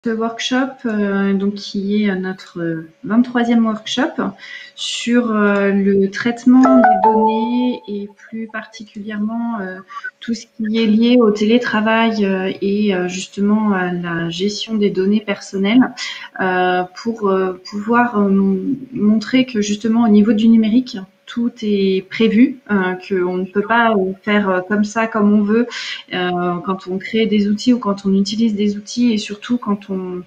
Ce workshop, donc qui est notre 23e workshop sur le traitement des données et plus particulièrement tout ce qui est lié au télétravail et justement à la gestion des données personnelles pour pouvoir montrer que justement au niveau du numérique, tout est prévu, qu'on ne peut pas faire comme ça, comme on veut, quand on crée des outils ou quand on utilise des outils et surtout quand on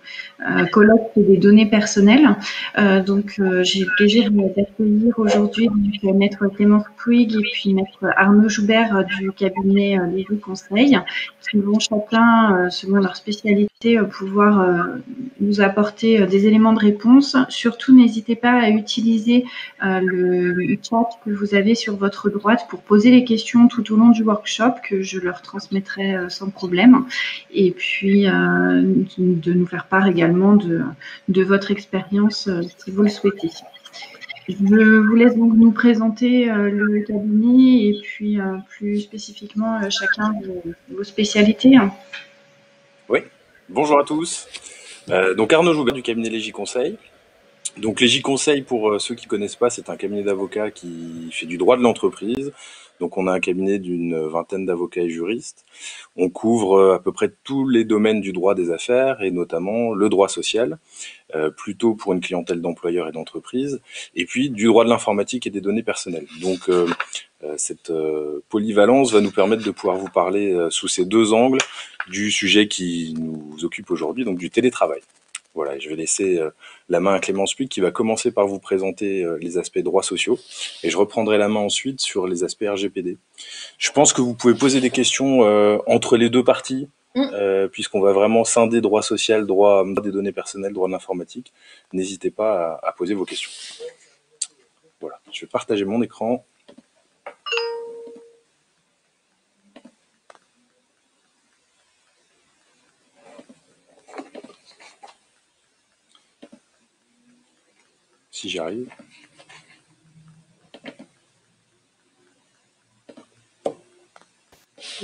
collecte des données personnelles. J'ai le plaisir d'accueillir aujourd'hui Maître Clémence Pouig et puis Maître Arnaud Joubert du cabinet Lévy Conseil, qui vont chacun, selon leur spécialité, pouvoir nous apporter des éléments de réponse. Surtout, n'hésitez pas à utiliser le chat que vous avez sur votre droite pour poser les questions tout au long du workshop que je leur transmettrai sans problème. Et puis, de nous faire part également de votre expérience si vous le souhaitez. Je vous laisse donc nous présenter le cabinet et puis plus spécifiquement chacun vos spécialités. Oui, bonjour à tous. Donc Arnaud Joubert du cabinet Lévy Conseil. Donc Lévy Conseil, pour ceux qui ne connaissent pas, c'est un cabinet d'avocats qui fait du droit de l'entreprise. Donc on a un cabinet d'une vingtaine d'avocats et juristes. On couvre à peu près tous les domaines du droit des affaires et notamment le droit social, plutôt pour une clientèle d'employeurs et d'entreprises, et puis du droit de l'informatique et des données personnelles. Donc cette polyvalence va nous permettre de pouvoir vous parler sous ces deux angles du sujet qui nous occupe aujourd'hui, donc du télétravail. Voilà, je vais laisser la main à Clémence Pouig qui va commencer par vous présenter les aspects droits sociaux et je reprendrai la main ensuite sur les aspects RGPD. Je pense que vous pouvez poser des questions entre les deux parties, puisqu'on va vraiment scinder droit social, droit des données personnelles, droit de l'informatique. N'hésitez pas à poser vos questions. Voilà, je vais partager mon écran. Si j'y arrive.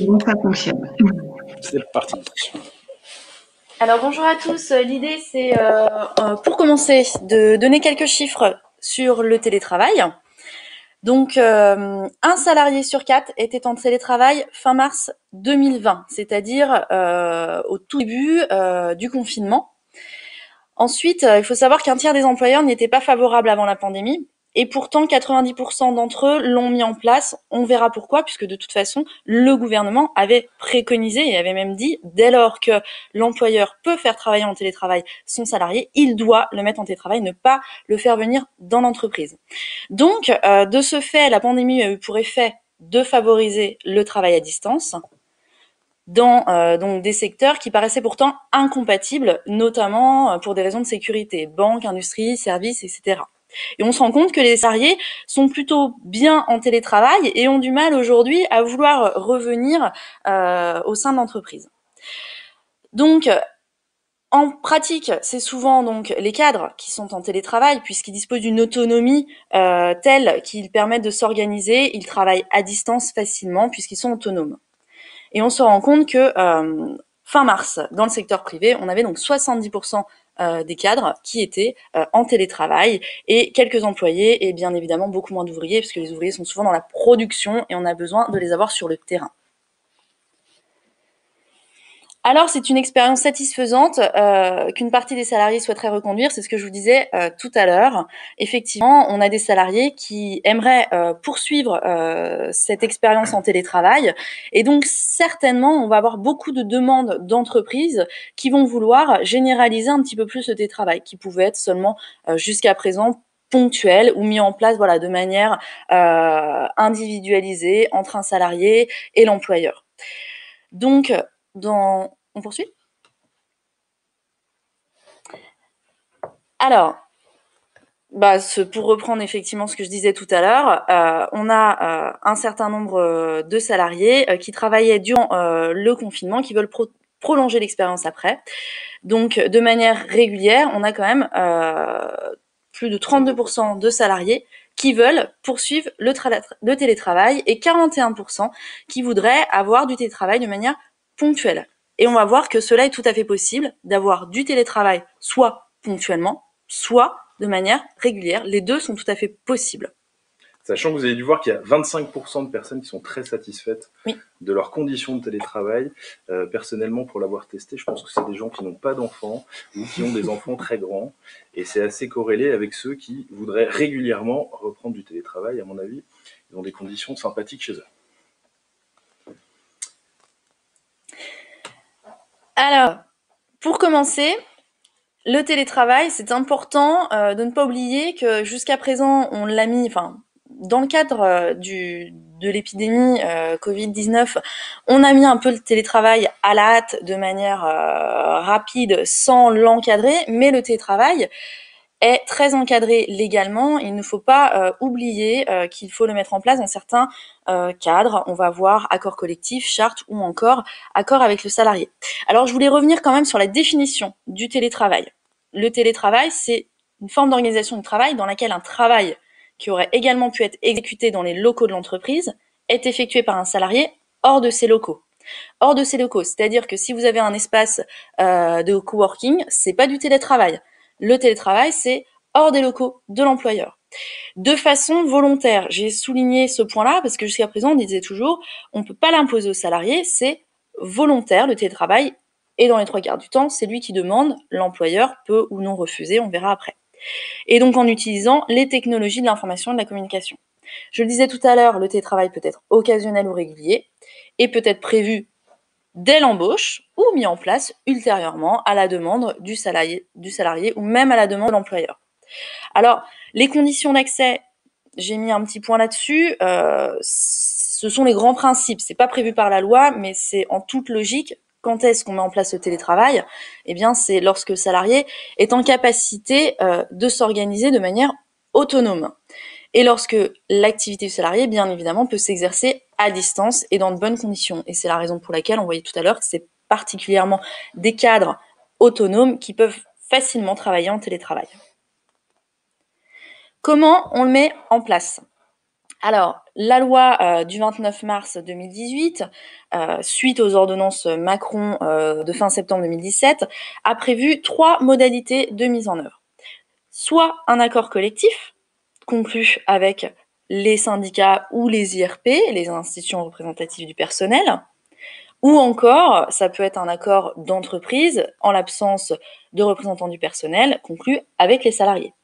Bon, ça fonctionne. C'est parti. Alors bonjour à tous, l'idée c'est pour commencer de donner quelques chiffres sur le télétravail. Donc un salarié sur 4 était en télétravail fin mars 2020, c'est-à-dire au tout début du confinement. Ensuite, il faut savoir qu'un tiers des employeurs n'y étaient pas favorables avant la pandémie. Et pourtant, 90% d'entre eux l'ont mis en place. On verra pourquoi, puisque de toute façon, le gouvernement avait préconisé et avait même dit, dès lors que l'employeur peut faire travailler en télétravail son salarié, il doit le mettre en télétravail, ne pas le faire venir dans l'entreprise. Donc, de ce fait, la pandémie a eu pour effet de favoriser le travail à distance dans donc des secteurs qui paraissaient pourtant incompatibles, notamment pour des raisons de sécurité, banque, industrie, services, etc. Et on se rend compte que les salariés sont plutôt bien en télétravail et ont du mal aujourd'hui à vouloir revenir au sein de l'entreprise. Donc, en pratique, c'est souvent donc les cadres qui sont en télétravail puisqu'ils disposent d'une autonomie telle qu'ils permettent de s'organiser. Ils travaillent à distance facilement puisqu'ils sont autonomes. Et on se rend compte que fin mars, dans le secteur privé, on avait donc 70% des cadres qui étaient en télétravail et quelques employés et bien évidemment beaucoup moins d'ouvriers parce que les ouvriers sont souvent dans la production et on a besoin de les avoir sur le terrain. Alors, c'est une expérience satisfaisante qu'une partie des salariés souhaiterait reconduire, c'est ce que je vous disais tout à l'heure. Effectivement, on a des salariés qui aimeraient poursuivre cette expérience en télétravail et donc certainement, on va avoir beaucoup de demandes d'entreprises qui vont vouloir généraliser un petit peu plus ce télétravail, qui pouvait être seulement jusqu'à présent ponctuel ou mis en place voilà, de manière individualisée entre un salarié et l'employeur. Donc, on poursuit? Alors, pour reprendre effectivement ce que je disais tout à l'heure, on a un certain nombre de salariés qui travaillaient durant le confinement, qui veulent prolonger l'expérience après. Donc, de manière régulière, on a quand même plus de 32% de salariés qui veulent poursuivre le télétravail et 41% qui voudraient avoir du télétravail de manière ponctuelle. Et on va voir que cela est tout à fait possible d'avoir du télétravail soit ponctuellement, soit de manière régulière. Les deux sont tout à fait possibles. Sachant que vous avez dû voir qu'il y a 25% de personnes qui sont très satisfaites de leurs conditions de télétravail. Personnellement, pour l'avoir testé, je pense que c'est des gens qui n'ont pas d'enfants ou qui ont des enfants très grands. Et c'est assez corrélé avec ceux qui voudraient régulièrement reprendre du télétravail. À mon avis, ils ont des conditions sympathiques chez eux. Alors, pour commencer, le télétravail, c'est important de ne pas oublier que jusqu'à présent, on l'a mis, dans le cadre de l'épidémie Covid-19, on a mis un peu le télétravail à la hâte de manière rapide sans l'encadrer, mais le télétravail est très encadré légalement. Il ne faut pas oublier qu'il faut le mettre en place dans certains cadres. On va voir accord collectif, charte ou encore accord avec le salarié. Alors, je voulais revenir quand même sur la définition du télétravail. Le télétravail, c'est une forme d'organisation du travail dans laquelle un travail qui aurait également pu être exécuté dans les locaux de l'entreprise est effectué par un salarié hors de ces locaux. Hors de ces locaux, c'est-à-dire que si vous avez un espace de coworking, c'est pas du télétravail. Le télétravail, c'est hors des locaux de l'employeur. De façon volontaire, j'ai souligné ce point-là parce que jusqu'à présent, on disait toujours, on ne peut pas l'imposer aux salariés, c'est volontaire le télétravail. Et dans les 3/4 du temps, c'est lui qui demande, l'employeur peut ou non refuser, on verra après. Et donc en utilisant les technologies de l'information et de la communication. Je le disais tout à l'heure, le télétravail peut être occasionnel ou régulier et peut être prévu dès l'embauche ou mis en place ultérieurement à la demande du salarié ou même à la demande de l'employeur. Alors, les conditions d'accès, j'ai mis un petit point là-dessus, ce sont les grands principes, c'est pas prévu par la loi, mais c'est en toute logique. Quand est-ce qu'on met en place le télétravail ? Eh bien, c'est lorsque le salarié est en capacité de s'organiser de manière autonome. Et lorsque l'activité du salarié, bien évidemment, peut s'exercer à distance et dans de bonnes conditions. Et c'est la raison pour laquelle on voyait tout à l'heure que c'est particulièrement des cadres autonomes qui peuvent facilement travailler en télétravail. Comment on le met en place ? Alors, la loi du 29 mars 2018, suite aux ordonnances Macron de fin septembre 2017, a prévu 3 modalités de mise en œuvre. Soit un accord collectif, conclu avec les syndicats ou les IRP, les institutions représentatives du personnel, ou encore, ça peut être un accord d'entreprise, en l'absence de représentants du personnel, conclu avec les salariés.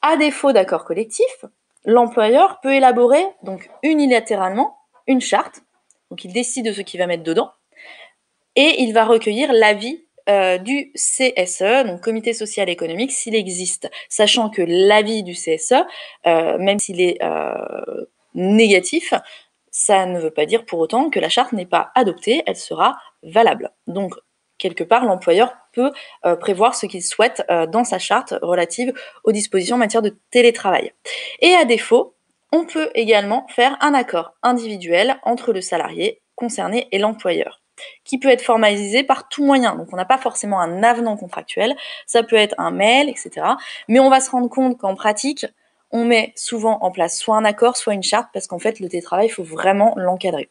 À défaut d'accord collectif, l'employeur peut élaborer donc unilatéralement une charte, donc il décide de ce qu'il va mettre dedans, et il va recueillir l'avis du CSE, donc Comité social et économique, s'il existe, sachant que l'avis du CSE, même s'il est négatif, ça ne veut pas dire pour autant que la charte n'est pas adoptée, elle sera valable. Donc, quelque part, l'employeur peut prévoir ce qu'il souhaite dans sa charte relative aux dispositions en matière de télétravail. Et à défaut, on peut également faire un accord individuel entre le salarié concerné et l'employeur, qui peut être formalisé par tout moyen. Donc on n'a pas forcément un avenant contractuel, ça peut être un mail, etc. Mais on va se rendre compte qu'en pratique, on met souvent en place soit un accord, soit une charte, parce qu'en fait, le télétravail, il faut vraiment l'encadrer.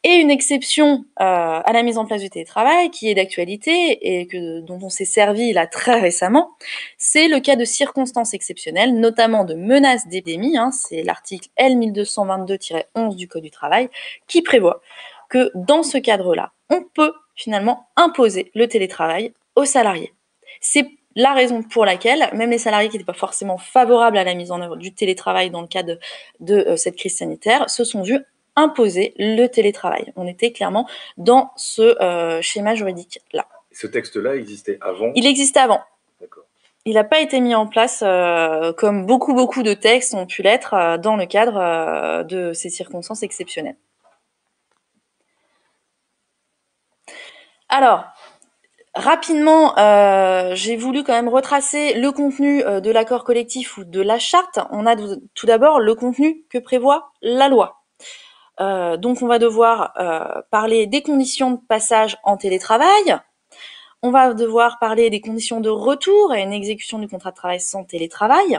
Et une exception à la mise en place du télétravail, qui est d'actualité et dont on s'est servi là très récemment, c'est le cas de circonstances exceptionnelles, notamment de menaces d'épidémie, c'est l'article L1222-11 du Code du travail, qui prévoit que dans ce cadre-là, on peut finalement imposer le télétravail aux salariés. C'est la raison pour laquelle même les salariés qui n'étaient pas forcément favorables à la mise en œuvre du télétravail dans le cadre de cette crise sanitaire se sont vus imposer le télétravail. On était clairement dans ce schéma juridique-là. Ce texte-là existait avant ? Il existait avant. D'accord. Il n'a pas été mis en place comme beaucoup de textes ont pu l'être dans le cadre de ces circonstances exceptionnelles. Alors, rapidement, j'ai voulu quand même retracer le contenu de l'accord collectif ou de la charte. On a tout d'abord le contenu que prévoit la loi. Donc on va devoir parler des conditions de passage en télétravail. On va devoir parler des conditions de retour et une exécution du contrat de travail sans télétravail.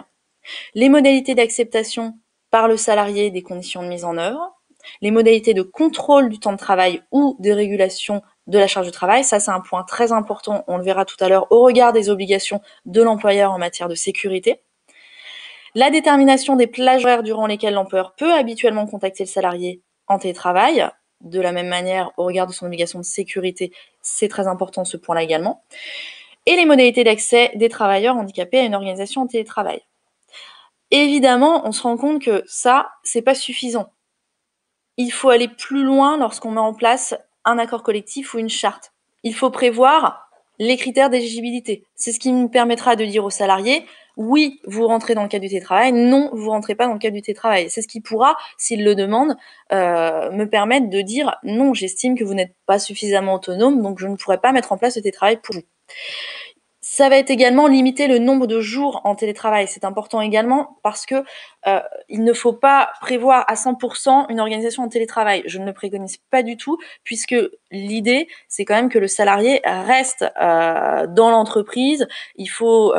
Les modalités d'acceptation par le salarié des conditions de mise en œuvre. Les modalités de contrôle du temps de travail ou de régulation de la charge de travail. Ça, c'est un point très important, on le verra tout à l'heure, au regard des obligations de l'employeur en matière de sécurité. La détermination des plages horaires durant lesquelles l'employeur peut habituellement contacter le salarié en télétravail. De la même manière, au regard de son obligation de sécurité, c'est très important ce point-là également. Et les modalités d'accès des travailleurs handicapés à une organisation en télétravail. Évidemment, on se rend compte que ça, c'est pas suffisant. Il faut aller plus loin lorsqu'on met en place un accord collectif ou une charte. Il faut prévoir les critères d'éligibilité. C'est ce qui nous permettra de dire aux salariés, oui, vous rentrez dans le cadre du télétravail, non, vous rentrez pas dans le cadre du télétravail. C'est ce qui pourra, s'il le demande, me permettre de dire, non, j'estime que vous n'êtes pas suffisamment autonome, donc je ne pourrai pas mettre en place le télétravail pour vous. Ça va être également limiter le nombre de jours en télétravail. C'est important également parce que il ne faut pas prévoir à 100% une organisation en télétravail. Je ne le préconise pas du tout, puisque l'idée, c'est quand même que le salarié reste dans l'entreprise. Il faut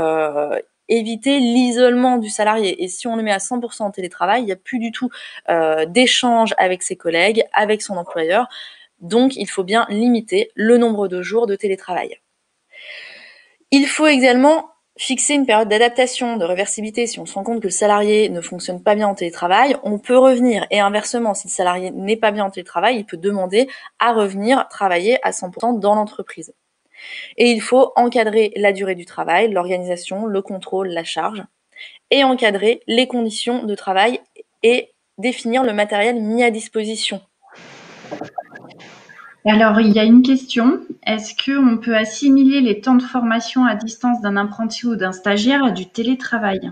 éviter l'isolement du salarié. Et si on le met à 100% en télétravail, il n'y a plus du tout d'échange avec ses collègues, avec son employeur. Donc, il faut bien limiter le nombre de jours de télétravail. Il faut également fixer une période d'adaptation, de réversibilité. Si on se rend compte que le salarié ne fonctionne pas bien en télétravail, on peut revenir. Et inversement, si le salarié n'est pas bien en télétravail, il peut demander à revenir travailler à 100% dans l'entreprise. Et il faut encadrer la durée du travail, l'organisation, le contrôle, la charge, et encadrer les conditions de travail et définir le matériel mis à disposition. Alors, il y a une question. Est-ce qu'on peut assimiler les temps de formation à distance d'un apprenti ou d'un stagiaire à du télétravail?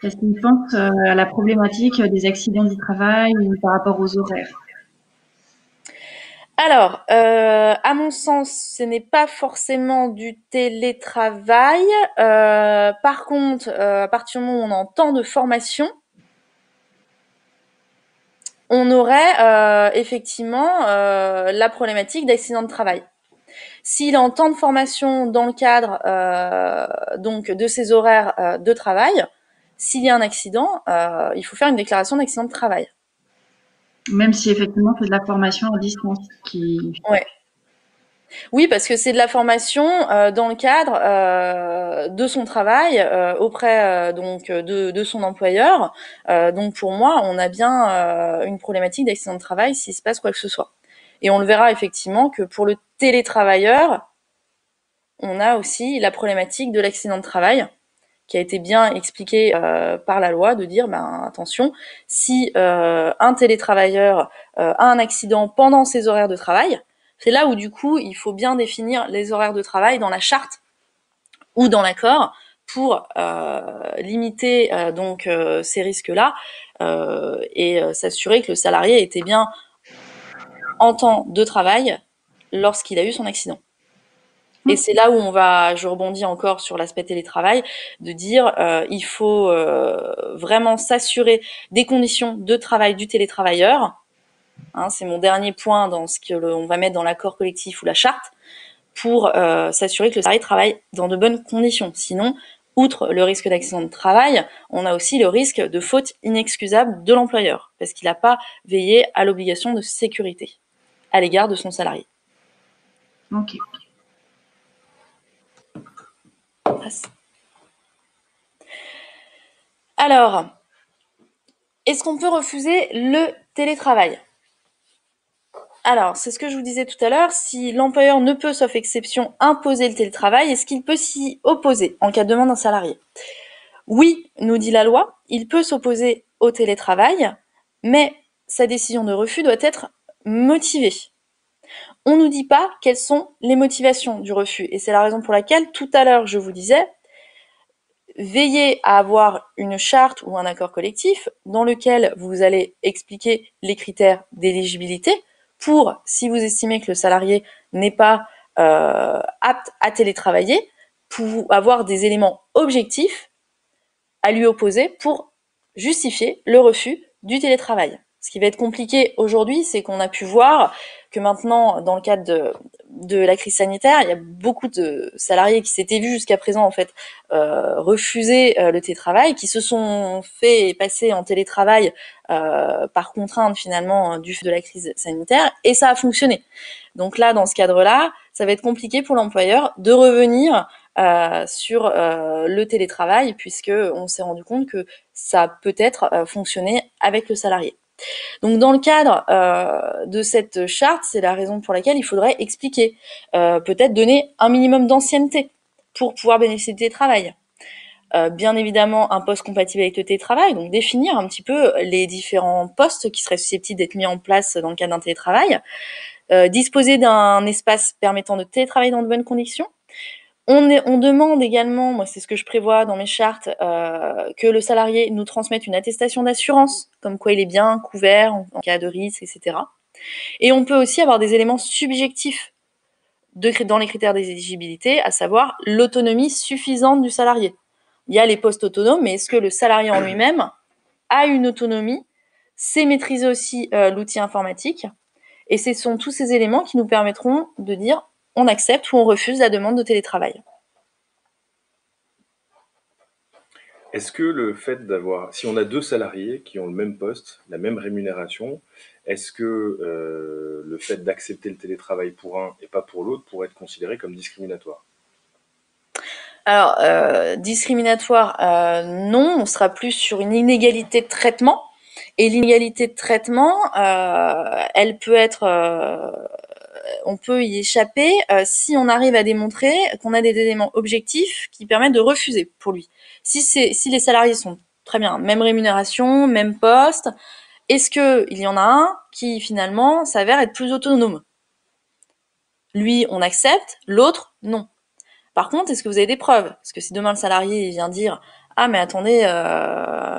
Est-ce qu'on pense à la problématique des accidents du travail ou par rapport aux horaires? Alors, à mon sens, ce n'est pas forcément du télétravail. Par contre, à partir du moment où on est en temps de formation, on aurait effectivement la problématique d'accident de travail. S'il est en temps de formation dans le cadre donc de ses horaires de travail, s'il y a un accident, il faut faire une déclaration d'accident de travail. Même si effectivement c'est de la formation à distance Ouais. Oui, parce que c'est de la formation dans le cadre de son travail auprès donc de son employeur. Donc pour moi, on a bien une problématique d'accident de travail s'il se passe quoi que ce soit. Et on le verra effectivement que pour le télétravailleur, on a aussi la problématique de l'accident de travail qui a été bien expliqué par la loi, de dire ben attention, si un télétravailleur a un accident pendant ses horaires de travail, c'est là où du coup il faut bien définir les horaires de travail dans la charte ou dans l'accord pour limiter donc ces risques-là et s'assurer que le salarié était bien en temps de travail lorsqu'il a eu son accident. Et c'est là où je rebondis encore sur l'aspect télétravail, de dire il faut vraiment s'assurer des conditions de travail du télétravailleur. Hein, c'est mon dernier point dans ce qu'on va mettre dans l'accord collectif ou la charte, pour s'assurer que le salarié travaille dans de bonnes conditions. Sinon, outre le risque d'accident de travail, on a aussi le risque de faute inexcusable de l'employeur, parce qu'il n'a pas veillé à l'obligation de sécurité à l'égard de son salarié. Ok. Alors, est-ce qu'on peut refuser le télétravail? Alors, c'est ce que je vous disais tout à l'heure, si l'employeur ne peut, sauf exception, imposer le télétravail, est-ce qu'il peut s'y opposer en cas de demande d'un salarié? Oui, nous dit la loi, il peut s'opposer au télétravail, mais sa décision de refus doit être motivée. On ne nous dit pas quelles sont les motivations du refus, et c'est la raison pour laquelle, tout à l'heure, je vous disais, veillez à avoir une charte ou un accord collectif dans lequel vous allez expliquer les critères d'éligibilité pour, si vous estimez que le salarié n'est pas apte à télétravailler, pour avoir des éléments objectifs à lui opposer pour justifier le refus du télétravail. Ce qui va être compliqué aujourd'hui, c'est qu'on a pu voir que maintenant, dans le cadre de la crise sanitaire, il y a beaucoup de salariés qui s'étaient vus jusqu'à présent en fait refuser le télétravail, qui se sont fait passer en télétravail par contrainte finalement du fait de la crise sanitaire, et ça a fonctionné. Donc là, dans ce cadre-là, ça va être compliqué pour l'employeur de revenir sur le télétravail, puisque on s'est rendu compte que ça peut être fonctionné avec le salarié. Donc dans le cadre de cette charte, c'est la raison pour laquelle il faudrait expliquer, peut-être donner un minimum d'ancienneté pour pouvoir bénéficier du télétravail. Bien évidemment, un poste compatible avec le télétravail, donc définir un petit peu les différents postes qui seraient susceptibles d'être mis en place dans le cadre d'un télétravail. Disposer d'un espace permettant de télétravailler dans de bonnes conditions. On demande également, moi c'est ce que je prévois dans mes chartes, que le salarié nous transmette une attestation d'assurance, comme quoi il est bien couvert en cas de risque, etc. Et on peut aussi avoir des éléments subjectifs dans les critères d'éligibilité, à savoir l'autonomie suffisante du salarié. Il y a les postes autonomes, mais est-ce que le salarié en lui-même a une autonomie, sait maîtriser aussi l'outil informatique? Et ce sont tous ces éléments qui nous permettront de dire on accepte ou on refuse la demande de télétravail. Est-ce que le fait d'avoir, si on a 2 salariés qui ont le même poste, la même rémunération, est-ce que le fait d'accepter le télétravail pour un et pas pour l'autre pourrait être considéré comme discriminatoire? Alors, discriminatoire, non, on sera plus sur une inégalité de traitement. Et l'inégalité de traitement, elle peut être, on peut y échapper si on arrive à démontrer qu'on a des éléments objectifs qui permettent de refuser pour lui. Si les salariés sont très bien, même rémunération, même poste, est-ce qu'il y en a un qui finalement s'avère être plus autonome? Lui, on accepte, l'autre, non. Par contre, est-ce que vous avez des preuves? Parce que si demain le salarié vient dire ah mais attendez,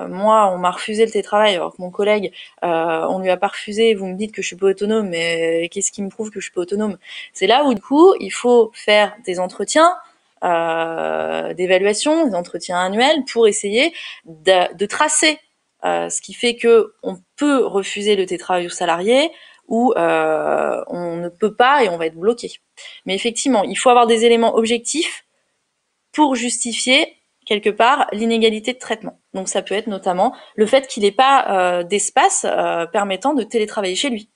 moi on m'a refusé le télétravail alors que mon collègue on lui a pas refusé, vous me dites que je suis pas autonome, mais qu'est-ce qui me prouve que je suis pas autonome? C'est là où du coup il faut faire des entretiens d'évaluation, des entretiens annuels pour essayer de tracer ce qui fait que on peut refuser le télétravail aux salariés ou on ne peut pas et on va être bloqué. Mais effectivement, il faut avoir des éléments objectifs pour justifier quelque part l'inégalité de traitement. Donc ça peut être notamment le fait qu'il n'ait pas d'espace permettant de télétravailler chez lui.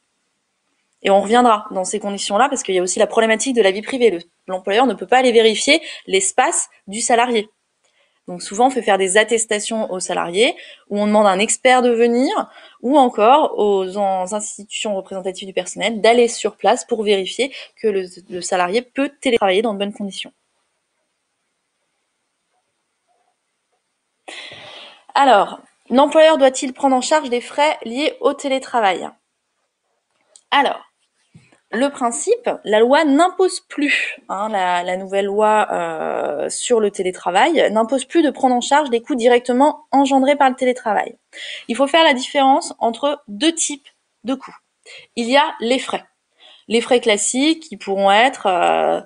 Et on reviendra dans ces conditions-là parce qu'il y a aussi la problématique de la vie privée. L'employeur ne peut pas aller vérifier l'espace du salarié. Donc souvent, on fait faire des attestations aux salariés où on demande à un expert de venir ou encore aux institutions représentatives du personnel d'aller sur place pour vérifier que le salarié peut télétravailler dans de bonnes conditions. Alors, l'employeur doit-il prendre en charge les frais liés au télétravail? Alors, le principe, la loi n'impose plus, la nouvelle loi sur le télétravail n'impose plus de prendre en charge les coûts directement engendrés par le télétravail. Il faut faire la différence entre deux types de coûts. Il y a les frais. Les frais classiques qui pourront être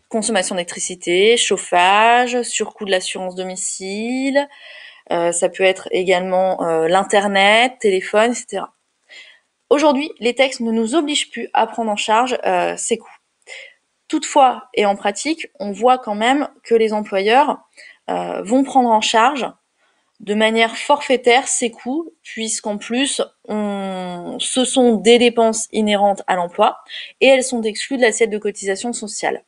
consommation d'électricité, chauffage, surcoût de l'assurance domicile, ça peut être également l'internet, téléphone, etc. Aujourd'hui, les textes ne nous obligent plus à prendre en charge ces coûts. Toutefois, et en pratique, on voit quand même que les employeurs vont prendre en charge de manière forfaitaire ces coûts, puisqu'en plus, ce sont des dépenses inhérentes à l'emploi et elles sont exclues de l'assiette de cotisation sociale.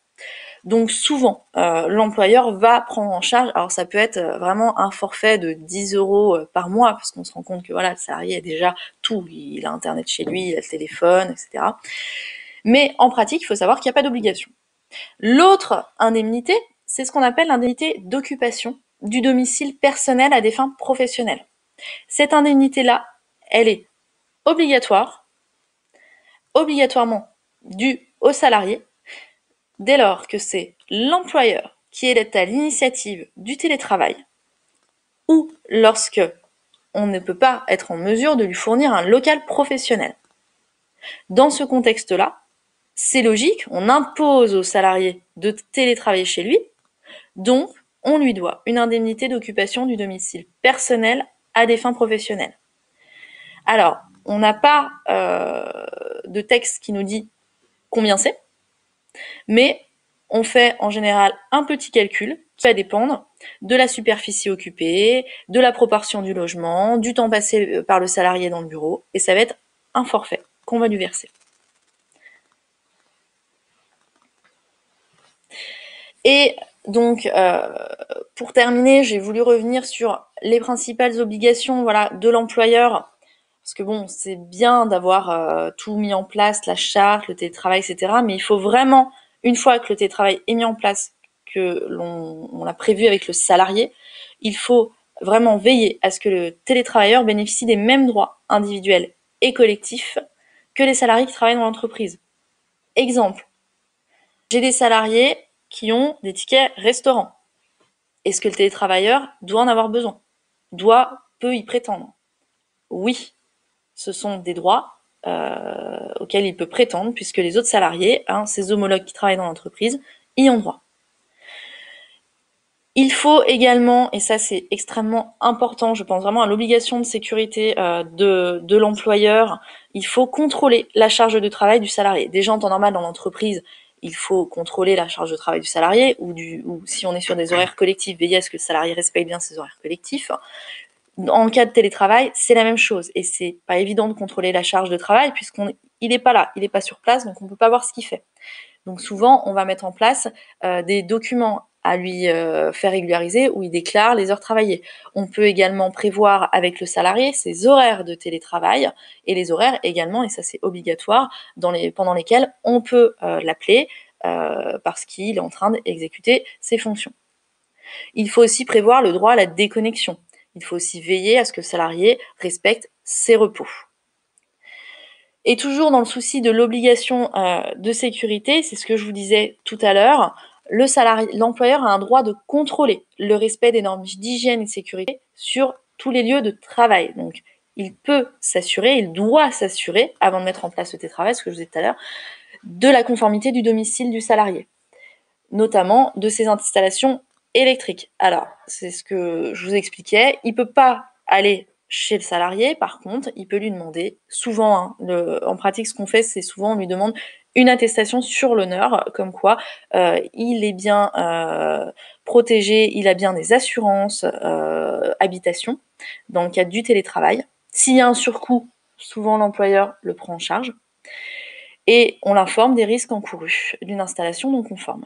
Donc souvent, l'employeur va prendre en charge, alors ça peut être vraiment un forfait de 10 € par mois, parce qu'on se rend compte que voilà, le salarié a déjà tout, il a internet chez lui, il a le téléphone, etc. Mais en pratique, il faut savoir qu'il n'y a pas d'obligation. L'autre indemnité, c'est ce qu'on appelle l'indemnité d'occupation du domicile personnel à des fins professionnelles. Cette indemnité-là, elle est obligatoirement due au salarié, dès lors que c'est l'employeur qui est à l'initiative du télétravail ou lorsque on ne peut pas être en mesure de lui fournir un local professionnel. Dans ce contexte-là, c'est logique, on impose au salarié de télétravailler chez lui, donc on lui doit une indemnité d'occupation du domicile personnel à des fins professionnelles. Alors, on n'a pas de texte qui nous dit combien c'est, mais on fait en général un petit calcul qui va dépendre de la superficie occupée, de la proportion du logement, du temps passé par le salarié dans le bureau, et ça va être un forfait qu'on va lui verser. Et donc, pour terminer, j'ai voulu revenir sur les principales obligations, voilà, de l'employeur. Parce que bon, c'est bien d'avoir tout mis en place, la charte, le télétravail, etc. Mais il faut vraiment, une fois que le télétravail est mis en place, que l'on l'a prévu avec le salarié, il faut vraiment veiller à ce que le télétravailleur bénéficie des mêmes droits individuels et collectifs que les salariés qui travaillent dans l'entreprise. Exemple, j'ai des salariés qui ont des tickets restaurants. Est-ce que le télétravailleur doit en avoir besoin? Peut y prétendre? Oui, ce sont des droits auxquels il peut prétendre, puisque les autres salariés, ses homologues qui travaillent dans l'entreprise, y ont droit. Il faut également, et ça c'est extrêmement important, je pense vraiment à l'obligation de sécurité de l'employeur, il faut contrôler la charge de travail du salarié. Déjà en temps normal dans l'entreprise, il faut contrôler la charge de travail du salarié, ou si on est sur des horaires collectifs, veiller à ce que le salarié respecte bien ses horaires collectifs. En cas de télétravail, c'est la même chose, et c'est pas évident de contrôler la charge de travail puisqu'il n'est pas là, il n'est pas sur place, donc on peut pas voir ce qu'il fait. Donc souvent, on va mettre en place des documents à lui faire régulariser où il déclare les heures travaillées. On peut également prévoir avec le salarié ses horaires de télétravail et les horaires également, et ça c'est obligatoire, pendant lesquels on peut l'appeler parce qu'il est en train d'exécuter ses fonctions. Il faut aussi prévoir le droit à la déconnexion. Il faut aussi veiller à ce que le salarié respecte ses repos. Et toujours dans le souci de l'obligation de sécurité, c'est ce que je vous disais tout à l'heure, l'employeur a un droit de contrôler le respect des normes d'hygiène et de sécurité sur tous les lieux de travail. Donc, il doit s'assurer, avant de mettre en place le télétravail, ce que je vous disais tout à l'heure, de la conformité du domicile du salarié, notamment de ses installations électriques. Alors, c'est ce que je vous expliquais, il ne peut pas aller chez le salarié, par contre, il peut lui demander, souvent, en pratique, ce qu'on fait, c'est souvent, on lui demande une attestation sur l'honneur, comme quoi il est bien protégé, il a bien des assurances habitation, dans le cadre du télétravail. S'il y a un surcoût, souvent l'employeur le prend en charge, et on l'informe des risques encourus d'une installation non conforme.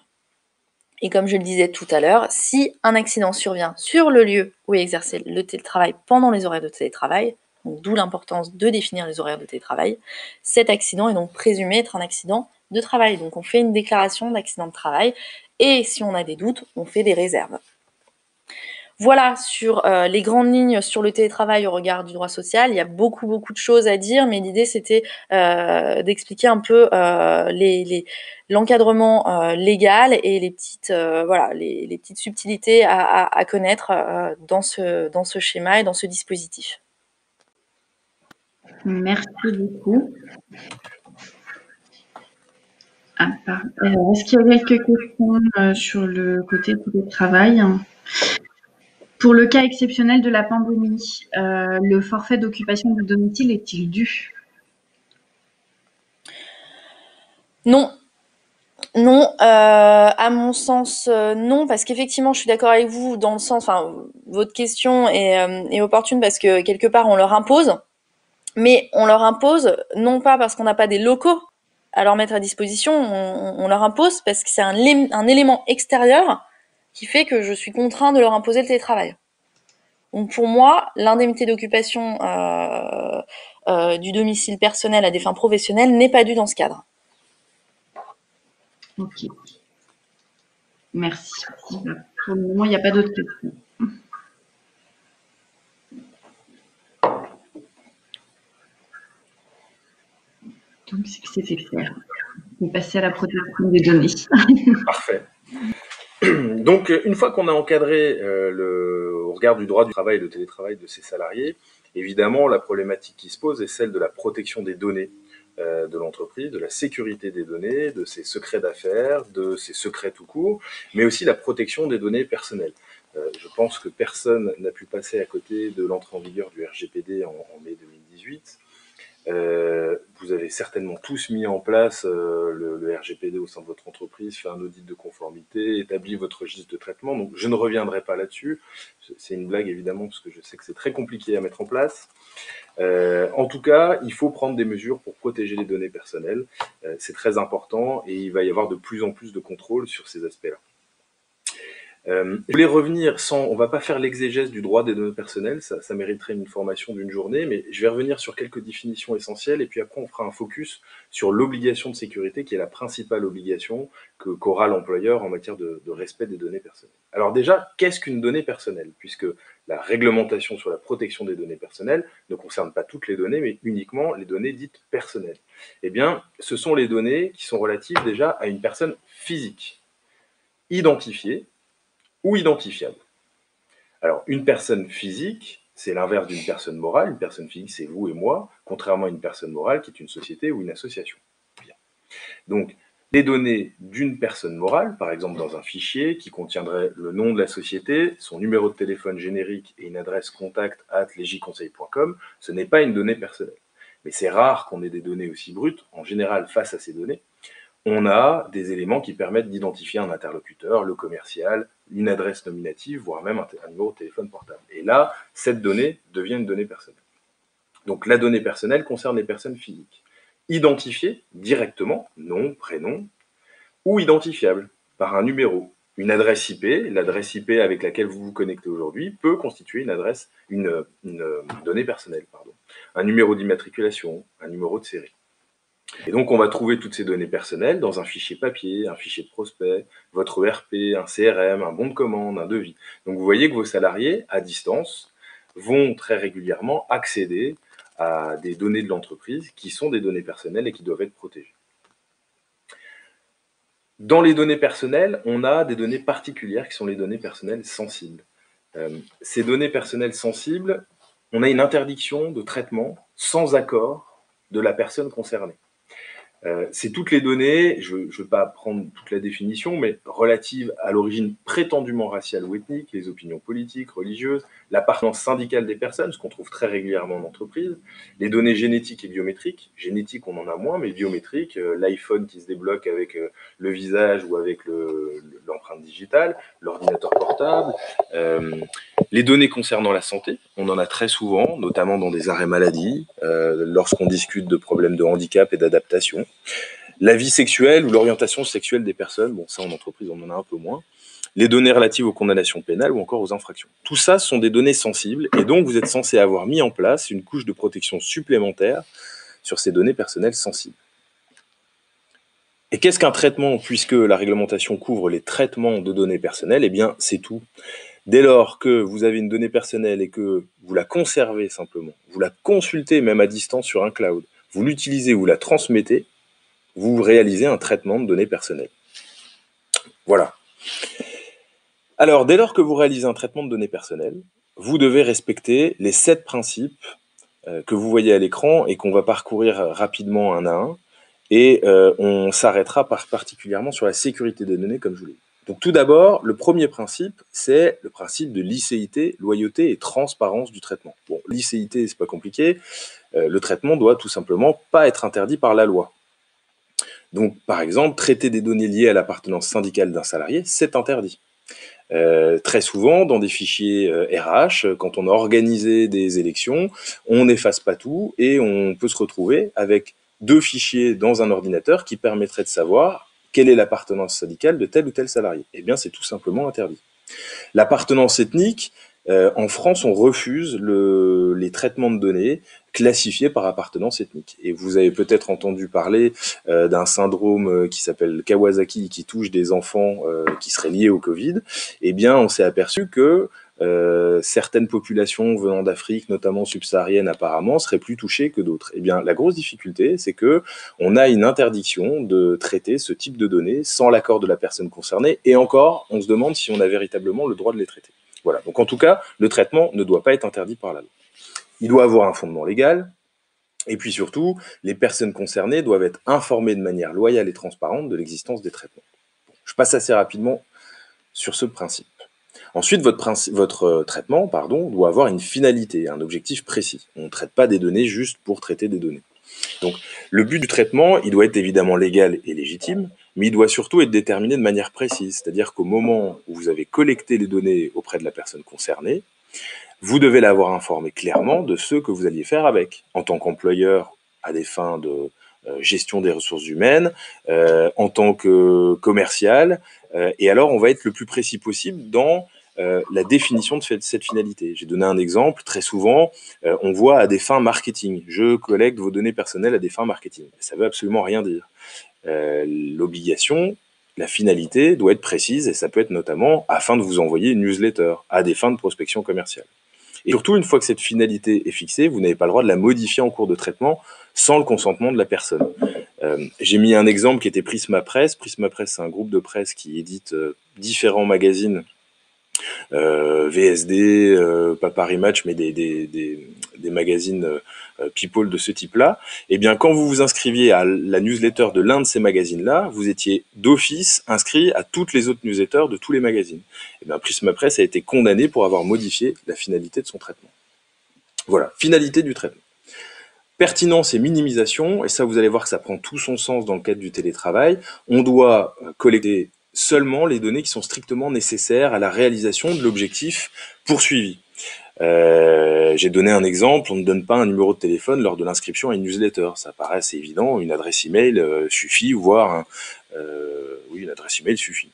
Et comme je le disais tout à l'heure, si un accident survient sur le lieu où est exercé le télétravail pendant les horaires de télétravail, donc d'où l'importance de définir les horaires de télétravail, cet accident est donc présumé être un accident de travail. Donc on fait une déclaration d'accident de travail et si on a des doutes, on fait des réserves. Voilà sur les grandes lignes sur le télétravail au regard du droit social. Il y a beaucoup de choses à dire, mais l'idée c'était d'expliquer un peu l'encadrement légal et les petites les petites subtilités à connaître dans ce schéma et dans ce dispositif. Merci beaucoup. Est-ce qu'il y a quelques questions sur le côté télétravail? Pour le cas exceptionnel de la pandémie, le forfait d'occupation du domicile est-il dû? Non. Non, à mon sens, non, parce qu'effectivement, je suis d'accord avec vous dans le sens, votre question est opportune parce que quelque part, on leur impose, mais on leur impose non pas parce qu'on n'a pas des locaux à leur mettre à disposition, on leur impose parce que c'est un élément extérieur qui fait que je suis contraint de leur imposer le télétravail. Donc pour moi, l'indemnité d'occupation du domicile personnel à des fins professionnelles n'est pas due dans ce cadre. Ok. Merci. Pour le moment, il n'y a pas d'autres questions. Donc, c'est que c'était clair. On va passer à la protection des données. Parfait. Donc, une fois qu'on a encadré au regard du droit du travail et le télétravail de ces salariés, évidemment, la problématique qui se pose est celle de la protection des données de l'entreprise, de la sécurité des données, de ses secrets d'affaires, de ses secrets tout court, mais aussi la protection des données personnelles. Je pense que personne n'a pu passer à côté de l'entrée en vigueur du RGPD en mai 2018. Vous avez certainement tous mis en place le RGPD au sein de votre entreprise, fait un audit de conformité, établi votre registre de traitement. Donc, je ne reviendrai pas là-dessus. C'est une blague, évidemment, parce que je sais que c'est très compliqué à mettre en place. En tout cas, il faut prendre des mesures pour protéger les données personnelles. C'est très important et il va y avoir de plus en plus de contrôle sur ces aspects-là. Je voulais revenir on va pas faire l'exégèse du droit des données personnelles, ça mériterait une formation d'une journée, mais je vais revenir sur quelques définitions essentielles et puis après on fera un focus sur l'obligation de sécurité qui est la principale obligation qu'aura l'employeur en matière de respect des données personnelles. Alors déjà, qu'est-ce qu'une donnée personnelle? Puisque la réglementation sur la protection des données personnelles ne concerne pas toutes les données, mais uniquement les données dites personnelles. Eh bien, ce sont les données qui sont relatives déjà à une personne physique, identifiée, ou identifiable. Alors, une personne physique, c'est l'inverse d'une personne morale. Une personne physique, c'est vous et moi, contrairement à une personne morale qui est une société ou une association. Bien. Donc, les données d'une personne morale, par exemple dans un fichier qui contiendrait le nom de la société, son numéro de téléphone générique et une adresse contact@legiconseil.com, ce n'est pas une donnée personnelle. Mais c'est rare qu'on ait des données aussi brutes. En général, face à ces données, on a des éléments qui permettent d'identifier un interlocuteur, le commercial, une adresse nominative, voire même un numéro de téléphone portable. Et là, cette donnée devient une donnée personnelle. Donc la donnée personnelle concerne les personnes physiques. Identifiées directement, nom, prénom, ou identifiables par un numéro. Une adresse IP, l'adresse IP avec laquelle vous vous connectez aujourd'hui, peut constituer une donnée personnelle. Un numéro d'immatriculation, un numéro de série. Et donc, on va trouver toutes ces données personnelles dans un fichier papier, un fichier de prospect, votre ERP, un CRM, un bon de commande, un devis. Donc, vous voyez que vos salariés, à distance, vont très régulièrement accéder à des données de l'entreprise qui sont des données personnelles et qui doivent être protégées. Dans les données personnelles, on a des données particulières qui sont les données personnelles sensibles. Ces données personnelles sensibles, on a une interdiction de traitement sans accord de la personne concernée. C'est toutes les données, je ne vais pas prendre toute la définition, mais relatives à l'origine prétendument raciale ou ethnique, les opinions politiques, religieuses, l'appartenance syndicale des personnes, ce qu'on trouve très régulièrement en entreprise, les données génétiques et biométriques. Génétiques, on en a moins, mais biométriques, l'iPhone qui se débloque avec le visage ou avec l'empreinte digitale, l'ordinateur portable, les données concernant la santé, on en a très souvent, notamment dans des arrêts maladie, lorsqu'on discute de problèmes de handicap et d'adaptation. La vie sexuelle ou l'orientation sexuelle des personnes, bon ça en entreprise on en a un peu moins. Les données relatives aux condamnations pénales ou encore aux infractions. Tout ça sont des données sensibles et donc vous êtes censé avoir mis en place une couche de protection supplémentaire sur ces données personnelles sensibles. Et qu'est-ce qu'un traitement, puisque la réglementation couvre les traitements de données personnelles? Eh bien c'est tout. Dès lors que vous avez une donnée personnelle et que vous la conservez simplement, vous la consultez même à distance sur un cloud, vous l'utilisez, vous la transmettez, vous réalisez un traitement de données personnelles. Voilà. Alors, dès lors que vous réalisez un traitement de données personnelles, vous devez respecter les 7 principes que vous voyez à l'écran et qu'on va parcourir rapidement un à un. Et on s'arrêtera particulièrement sur la sécurité des données, comme je vous l'ai dit. Donc tout d'abord, le premier principe, c'est le principe de licéité, loyauté et transparence du traitement. Bon, licéité, c'est pas compliqué. Le traitement doit tout simplement pas être interdit par la loi. Donc, par exemple, traiter des données liées à l'appartenance syndicale d'un salarié, c'est interdit. Très souvent, dans des fichiers RH, quand on a organisé des élections, on n'efface pas tout et on peut se retrouver avec 2 fichiers dans un ordinateur qui permettraient de savoir quelle est l'appartenance syndicale de tel ou tel salarié. Eh bien, c'est tout simplement interdit. L'appartenance ethnique, en France, on refuse les traitements de données classifiés par appartenance ethnique. Et vous avez peut-être entendu parler d'un syndrome qui s'appelle Kawasaki, qui touche des enfants qui seraient liés au Covid. Eh bien, on s'est aperçu que certaines populations venant d'Afrique, notamment subsaharienne apparemment, seraient plus touchées que d'autres. Eh bien, la grosse difficulté, c'est que on a une interdiction de traiter ce type de données sans l'accord de la personne concernée, et encore, on se demande si on a véritablement le droit de les traiter. Voilà. Donc, en tout cas, le traitement ne doit pas être interdit par la loi. Il doit avoir un fondement légal, et puis surtout, les personnes concernées doivent être informées de manière loyale et transparente de l'existence des traitements. Je passe assez rapidement sur ce principe. Ensuite, votre traitement doit avoir une finalité, un objectif précis. On ne traite pas des données juste pour traiter des données. Donc, le but du traitement, il doit être évidemment légal et légitime, mais il doit surtout être déterminé de manière précise. C'est-à-dire qu'au moment où vous avez collecté les données auprès de la personne concernée, vous devez l'avoir informé clairement de ce que vous alliez faire avec, en tant qu'employeur à des fins de gestion des ressources humaines, en tant que commercial, et alors on va être le plus précis possible dans la définition de cette finalité. J'ai donné un exemple, très souvent, on voit à des fins marketing. Je collecte vos données personnelles à des fins marketing. Ça veut absolument rien dire. L'obligation, la finalité doit être précise et ça peut être notamment afin de vous envoyer une newsletter à des fins de prospection commerciale. Et surtout, une fois que cette finalité est fixée, vous n'avez pas le droit de la modifier en cours de traitement sans le consentement de la personne. J'ai mis un exemple qui était Prisma Presse. Prisma Presse, c'est un groupe de presse qui édite différents magazines, VSD, pas Paris Match, mais des magazines people de ce type-là. Et bien, quand vous vous inscriviez à la newsletter de l'un de ces magazines-là, vous étiez d'office inscrit à toutes les autres newsletters de tous les magazines. Et bien, Prisma Presse a été condamné pour avoir modifié la finalité de son traitement. Voilà, finalité du traitement. Pertinence et minimisation, et ça vous allez voir que ça prend tout son sens dans le cadre du télétravail. On doit collecter seulement les données qui sont strictement nécessaires à la réalisation de l'objectif poursuivi. J'ai donné un exemple, on ne donne pas un numéro de téléphone lors de l'inscription à une newsletter. Ça paraît assez évident, une adresse email suffit, voire une adresse email suffit.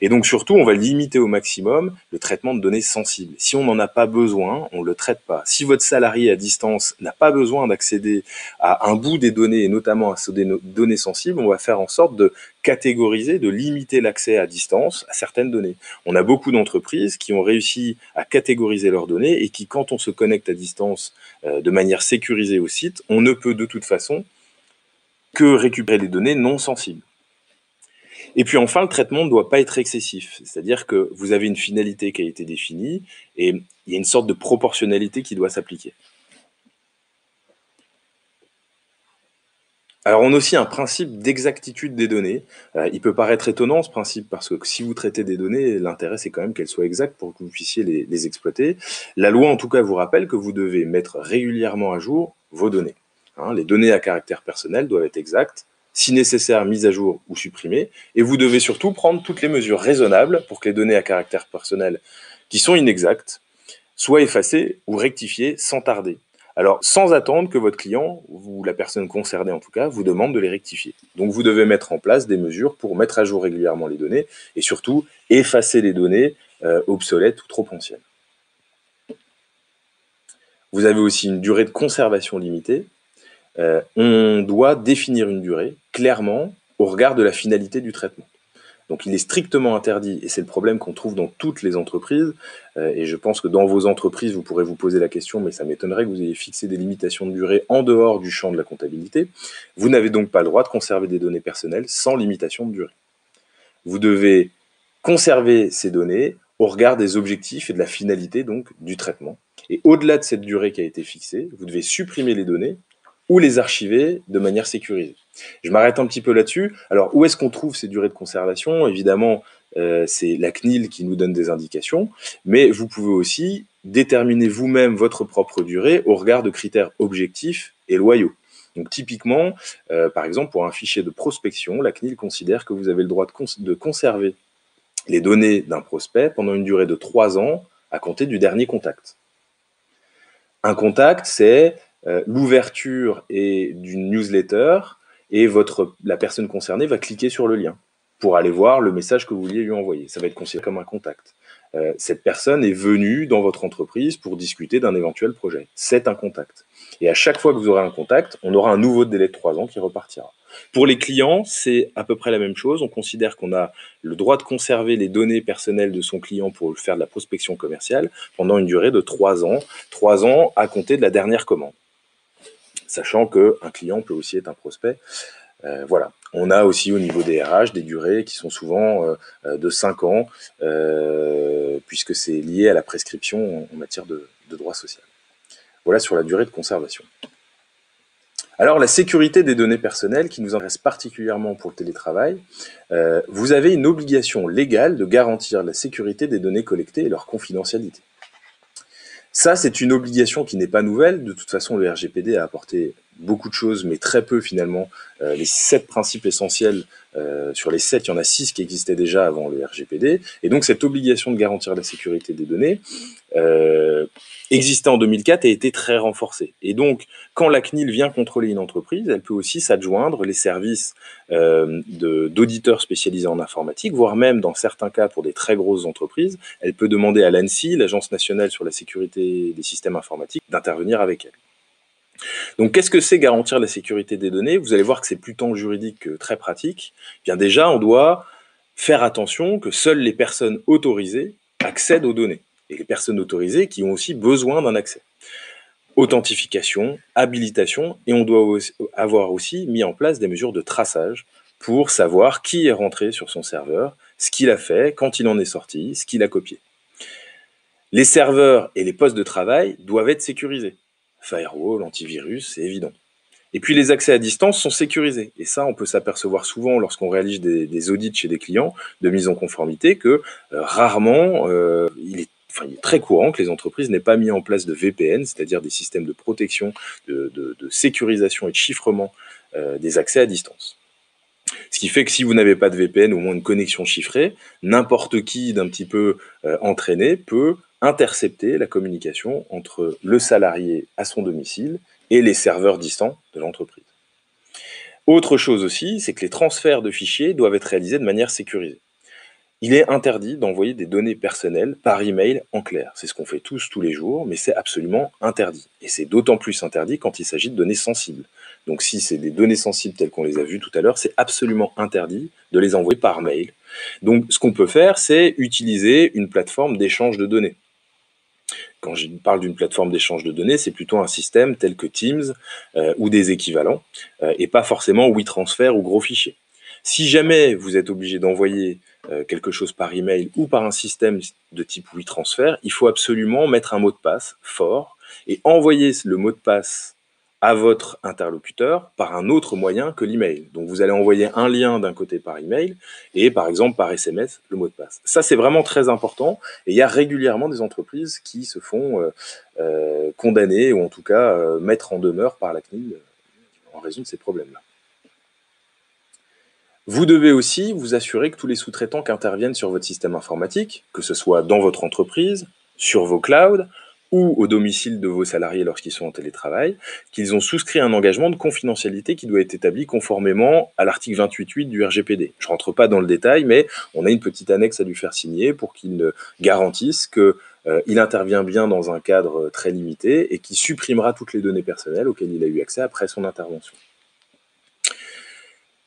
Et donc surtout, on va limiter au maximum le traitement de données sensibles. Si on n'en a pas besoin, on ne le traite pas. Si votre salarié à distance n'a pas besoin d'accéder à un bout des données, et notamment à ces données sensibles, on va faire en sorte de catégoriser, de limiter l'accès à distance à certaines données. On a beaucoup d'entreprises qui ont réussi à catégoriser leurs données et qui, quand on se connecte à distance de manière sécurisée au site, on ne peut de toute façon que récupérer les données non sensibles. Et puis enfin, le traitement ne doit pas être excessif. C'est-à-dire que vous avez une finalité qui a été définie et il y a une sorte de proportionnalité qui doit s'appliquer. Alors on a aussi un principe d'exactitude des données. Il peut paraître étonnant ce principe parce que si vous traitez des données, l'intérêt c'est quand même qu'elles soient exactes pour que vous puissiez les exploiter. La loi en tout cas vous rappelle que vous devez mettre régulièrement à jour vos données. Les données à caractère personnel doivent être exactes, si nécessaire, mises à jour ou supprimées, et vous devez surtout prendre toutes les mesures raisonnables pour que les données à caractère personnel qui sont inexactes soient effacées ou rectifiées sans tarder. Alors, sans attendre que votre client, ou la personne concernée en tout cas, vous demande de les rectifier. Donc, vous devez mettre en place des mesures pour mettre à jour régulièrement les données et surtout effacer les données obsolètes ou trop anciennes. Vous avez aussi une durée de conservation limitée. On doit définir une durée clairement au regard de la finalité du traitement. Donc il est strictement interdit, et c'est le problème qu'on trouve dans toutes les entreprises, et je pense que dans vos entreprises, vous pourrez vous poser la question, mais ça m'étonnerait que vous ayez fixé des limitations de durée en dehors du champ de la comptabilité. Vous n'avez donc pas le droit de conserver des données personnelles sans limitation de durée. Vous devez conserver ces données au regard des objectifs et de la finalité donc du traitement. Et au-delà de cette durée qui a été fixée, vous devez supprimer les données ou les archiver de manière sécurisée. Je m'arrête un petit peu là-dessus. Alors, où est-ce qu'on trouve ces durées de conservation? Évidemment, c'est la CNIL qui nous donne des indications, mais vous pouvez aussi déterminer vous-même votre propre durée au regard de critères objectifs et loyaux. Donc, typiquement, par exemple, pour un fichier de prospection, la CNIL considère que vous avez le droit de conserver les données d'un prospect pendant une durée de 3 ans à compter du dernier contact. Un contact, c'est l'ouverture d'une newsletter et la personne concernée va cliquer sur le lien pour aller voir le message que vous vouliez lui envoyer. Ça va être considéré comme un contact. Cette personne est venue dans votre entreprise pour discuter d'un éventuel projet. C'est un contact. Et à chaque fois que vous aurez un contact, on aura un nouveau délai de 3 ans qui repartira. Pour les clients, c'est à peu près la même chose. On considère qu'on a le droit de conserver les données personnelles de son client pour faire de la prospection commerciale pendant une durée de 3 ans. 3 ans à compter de la dernière commande. Sachant qu'un client peut aussi être un prospect. Voilà. On a aussi au niveau des RH des durées qui sont souvent de 5 ans, puisque c'est lié à la prescription en matière de droit social. Voilà sur la durée de conservation. Alors, la sécurité des données personnelles, qui nous intéresse particulièrement pour le télétravail, vous avez une obligation légale de garantir la sécurité des données collectées et leur confidentialité. Ça, c'est une obligation qui n'est pas nouvelle. De toute façon, le RGPD a apporté beaucoup de choses, mais très peu finalement. Les 7 principes essentiels, sur les 7, il y en a 6 qui existaient déjà avant le RGPD. Et donc cette obligation de garantir la sécurité des données existait en 2004 et a été très renforcée. Et donc, quand la CNIL vient contrôler une entreprise, elle peut aussi s'adjoindre les services d'auditeurs spécialisés en informatique, voire même dans certains cas pour des très grosses entreprises, elle peut demander à l'ANSSI, l'Agence nationale sur la sécurité des systèmes informatiques, d'intervenir avec elle. Donc, qu'est-ce que c'est garantir la sécurité des données? Vous allez voir que c'est plus tant juridique que très pratique. Bien déjà, on doit faire attention que seules les personnes autorisées accèdent aux données. Et les personnes autorisées qui ont aussi besoin d'un accès. Authentification, habilitation, et on doit avoir aussi mis en place des mesures de traçage pour savoir qui est rentré sur son serveur, ce qu'il a fait, quand il en est sorti, ce qu'il a copié. Les serveurs et les postes de travail doivent être sécurisés. Firewall, antivirus, c'est évident. Et puis les accès à distance sont sécurisés. Et ça, on peut s'apercevoir souvent lorsqu'on réalise des audits chez des clients de mise en conformité que rarement, il est très courant que les entreprises n'aient pas mis en place de VPN, c'est-à-dire des systèmes de protection, de sécurisation et de chiffrement des accès à distance. Ce qui fait que si vous n'avez pas de VPN, au moins une connexion chiffrée, n'importe qui d'un petit peu entraîné peut intercepter la communication entre le salarié à son domicile et les serveurs distants de l'entreprise. Autre chose aussi, c'est que les transferts de fichiers doivent être réalisés de manière sécurisée. Il est interdit d'envoyer des données personnelles par email en clair. C'est ce qu'on fait tous les jours, mais c'est absolument interdit. Et c'est d'autant plus interdit quand il s'agit de données sensibles. Donc si c'est des données sensibles telles qu'on les a vues tout à l'heure, c'est absolument interdit de les envoyer par mail. Donc ce qu'on peut faire, c'est utiliser une plateforme d'échange de données. Quand je parle d'une plateforme d'échange de données, c'est plutôt un système tel que Teams ou des équivalents, et pas forcément WeTransfer ou gros fichiers. Si jamais vous êtes obligé d'envoyer quelque chose par email ou par un système de type WeTransfer, il faut absolument mettre un mot de passe fort et envoyer le mot de passe à votre interlocuteur par un autre moyen que l'email. Donc vous allez envoyer un lien d'un côté par email et par exemple par SMS le mot de passe. Ça c'est vraiment très important et il y a régulièrement des entreprises qui se font condamner ou en tout cas mettre en demeure par la CNIL en raison de ces problèmes-là. Vous devez aussi vous assurer que tous les sous-traitants qui interviennent sur votre système informatique, que ce soit dans votre entreprise, sur vos clouds ou au domicile de vos salariés lorsqu'ils sont en télétravail, qu'ils ont souscrit un engagement de confidentialité qui doit être établi conformément à l'article 28.8 du RGPD. Je ne rentre pas dans le détail, mais on a une petite annexe à lui faire signer pour qu'il garantisse qu'il intervient bien dans un cadre très limité et qu'il supprimera toutes les données personnelles auxquelles il a eu accès après son intervention.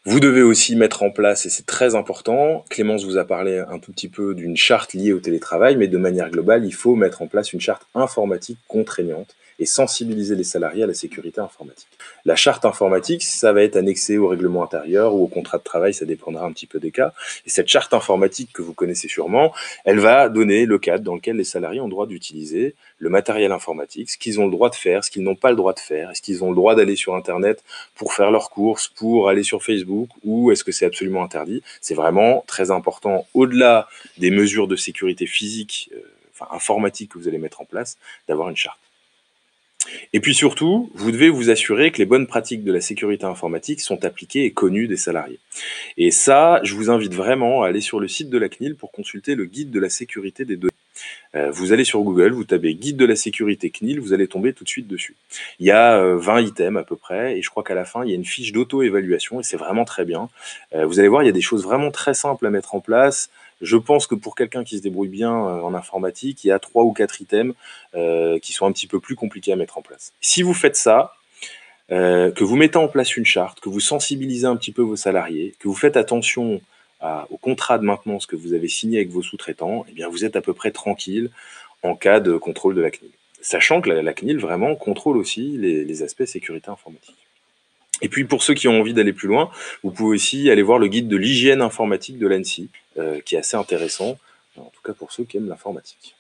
Vous devez aussi mettre en place, et c'est très important, Clémence vous a parlé un tout petit peu d'une charte liée au télétravail, mais de manière globale, il faut mettre en place une charte informatique contraignante et sensibiliser les salariés à la sécurité informatique. La charte informatique, ça va être annexé au règlement intérieur ou au contrat de travail, ça dépendra un petit peu des cas. Et cette charte informatique que vous connaissez sûrement, elle va donner le cadre dans lequel les salariés ont le droit d'utiliser le matériel informatique, ce qu'ils ont le droit de faire, ce qu'ils n'ont pas le droit de faire, est-ce qu'ils ont le droit d'aller sur Internet pour faire leurs courses, pour aller sur Facebook, ou est-ce que c'est absolument interdit? C'est vraiment très important, au-delà des mesures de sécurité physique, informatique que vous allez mettre en place, d'avoir une charte. Et puis surtout, vous devez vous assurer que les bonnes pratiques de la sécurité informatique sont appliquées et connues des salariés. Et ça, je vous invite vraiment à aller sur le site de la CNIL pour consulter le guide de la sécurité des données. Vous allez sur Google, vous tapez guide de la sécurité CNIL, vous allez tomber tout de suite dessus. Il y a 20 items à peu près, et je crois qu'à la fin, il y a une fiche d'auto-évaluation, et c'est vraiment très bien. Vous allez voir, il y a des choses vraiment très simples à mettre en place. Je pense que pour quelqu'un qui se débrouille bien en informatique, il y a 3 ou 4 items qui sont un petit peu plus compliqués à mettre en place. Si vous faites ça, que vous mettez en place une charte, que vous sensibilisez un petit peu vos salariés, que vous faites attention au contrat de maintenance que vous avez signé avec vos sous-traitants, eh bien vous êtes à peu près tranquille en cas de contrôle de la CNIL. Sachant que la CNIL vraiment contrôle aussi les aspects sécurité informatique. Et puis pour ceux qui ont envie d'aller plus loin, vous pouvez aussi aller voir le guide de l'hygiène informatique de l'ANSSI, qui est assez intéressant, en tout cas pour ceux qui aiment l'informatique.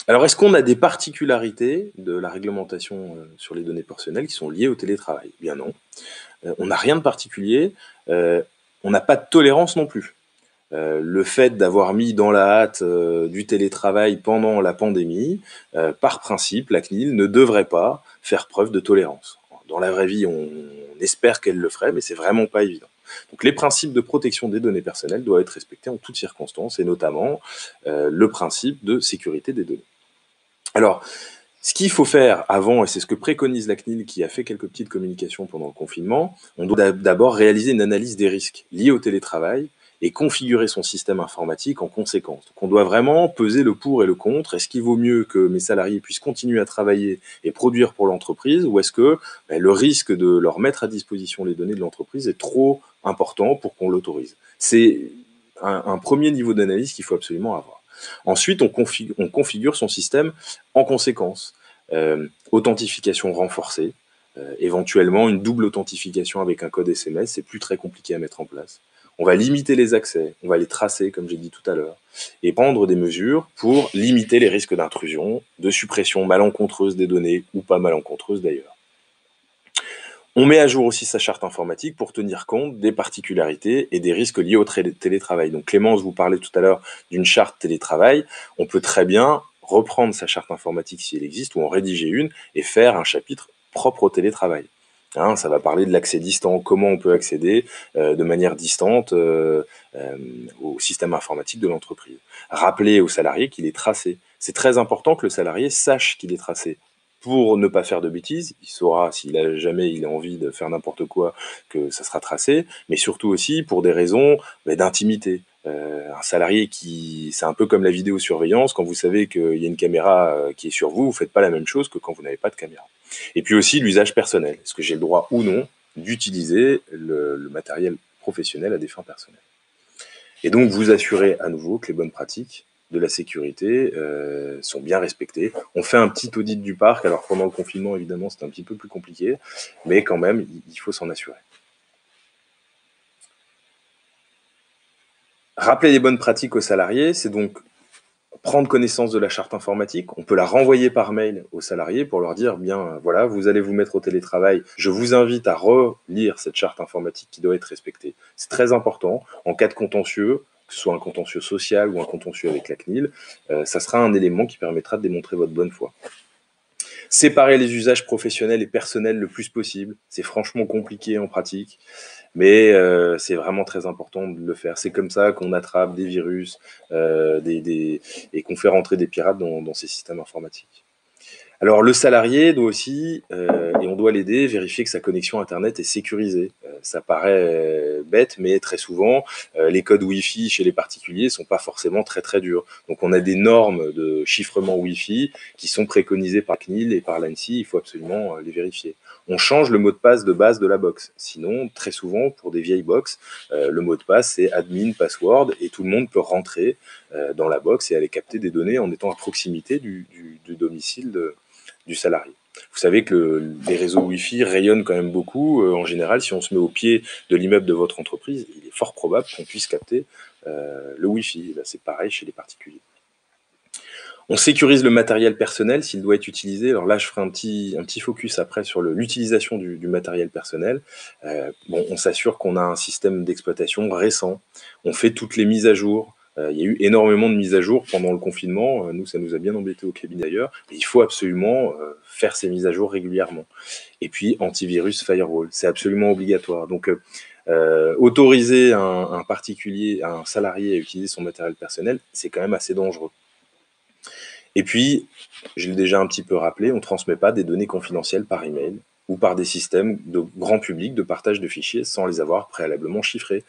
Alors, est-ce qu'on a des particularités de la réglementation sur les données personnelles qui sont liées au télétravail? Eh bien non. On n'a rien de particulier. On n'a pas de tolérance non plus. Le fait d'avoir mis dans la hâte du télétravail pendant la pandémie, par principe, la CNIL ne devrait pas faire preuve de tolérance. dans la vraie vie, on espère qu'elle le ferait, mais c'est vraiment pas évident. Donc les principes de protection des données personnelles doivent être respectés en toutes circonstances, et notamment le principe de sécurité des données. Alors, ce qu'il faut faire avant, et c'est ce que préconise la CNIL qui a fait quelques petites communications pendant le confinement, on doit d'abord réaliser une analyse des risques liés au télétravail et configurer son système informatique en conséquence. Donc on doit vraiment peser le pour et le contre. Est-ce qu'il vaut mieux que mes salariés puissent continuer à travailler et produire pour l'entreprise, ou est-ce que le risque de leur mettre à disposition les données de l'entreprise est trop important pour qu'on l'autorise? C'est un premier niveau d'analyse qu'il faut absolument avoir. Ensuite, on configure son système en conséquence. Authentification renforcée, éventuellement une double authentification avec un code SMS, c'est plus très compliqué à mettre en place. On va limiter les accès, on va les tracer, comme j'ai dit tout à l'heure, et prendre des mesures pour limiter les risques d'intrusion, de suppression malencontreuse des données, ou pas malencontreuse d'ailleurs. On met à jour aussi sa charte informatique pour tenir compte des particularités et des risques liés au télétravail. Donc Clémence vous parlait tout à l'heure d'une charte télétravail. On peut très bien reprendre sa charte informatique si elle existe, ou en rédiger une, et faire un chapitre propre au télétravail. Ça va parler de l'accès distant, comment on peut accéder de manière distante au système informatique de l'entreprise. Rappeler au salarié qu'il est tracé. C'est très important que le salarié sache qu'il est tracé, pour ne pas faire de bêtises. Il saura, s'il a jamais il a envie de faire n'importe quoi, que ça sera tracé, mais surtout aussi pour des raisons d'intimité. Un salarié c'est un peu comme la vidéosurveillance, quand vous savez qu'il y a une caméra qui est sur vous, vous faites pas la même chose que quand vous n'avez pas de caméra. Et puis aussi l'usage personnel. Est-ce que j'ai le droit ou non d'utiliser le matériel professionnel à des fins personnelles? Et donc vous assurez à nouveau que les bonnes pratiques de la sécurité sont bien respectées. On fait un petit audit du parc. Alors pendant le confinement, évidemment, c'est un petit peu plus compliqué, mais quand même, il faut s'en assurer. Rappeler les bonnes pratiques aux salariés, c'est donc prendre connaissance de la charte informatique. On peut la renvoyer par mail aux salariés pour leur dire, bien, voilà, vous allez vous mettre au télétravail. Je vous invite à relire cette charte informatique qui doit être respectée. C'est très important. En cas de contentieux, que ce soit un contentieux social ou un contentieux avec la CNIL, ça sera un élément qui permettra de démontrer votre bonne foi. Séparer les usages professionnels et personnels le plus possible. C'est franchement compliqué en pratique, mais c'est vraiment très important de le faire. C'est comme ça qu'on attrape des virus et qu'on fait rentrer des pirates dans ces systèmes informatiques. Alors le salarié doit aussi, et on doit l'aider, vérifier que sa connexion Internet est sécurisée. Ça paraît bête, mais très souvent, les codes Wi-Fi chez les particuliers ne sont pas forcément très très durs. Donc on a des normes de chiffrement Wi-Fi qui sont préconisées par CNIL et par l'ANSSI, il faut absolument les vérifier. On change le mot de passe de base de la box. Sinon, très souvent, pour des vieilles box, le mot de passe c'est admin password et tout le monde peut rentrer dans la box et aller capter des données en étant à proximité du domicile du salarié. Vous savez que les réseaux Wi-Fi rayonnent quand même beaucoup. En général, si on se met au pied de l'immeuble de votre entreprise, il est fort probable qu'on puisse capter le Wi-Fi. Là, c'est pareil chez les particuliers. On sécurise le matériel personnel s'il doit être utilisé. Alors là, je ferai un petit focus après sur l'utilisation du matériel personnel. On s'assure qu'on a un système d'exploitation récent. On fait toutes les mises à jour. Il y a eu énormément de mises à jour pendant le confinement. Nous, ça nous a bien embêté au cabinet d'ailleurs. Mais il faut absolument faire ces mises à jour régulièrement. Et puis, antivirus, firewall, c'est absolument obligatoire. Donc, autoriser un particulier, un salarié à utiliser son matériel personnel, c'est quand même assez dangereux. Et puis, je l'ai déjà un petit peu rappelé, on ne transmet pas des données confidentielles par email ou par des systèmes de grand public de partage de fichiers sans les avoir préalablement chiffrés.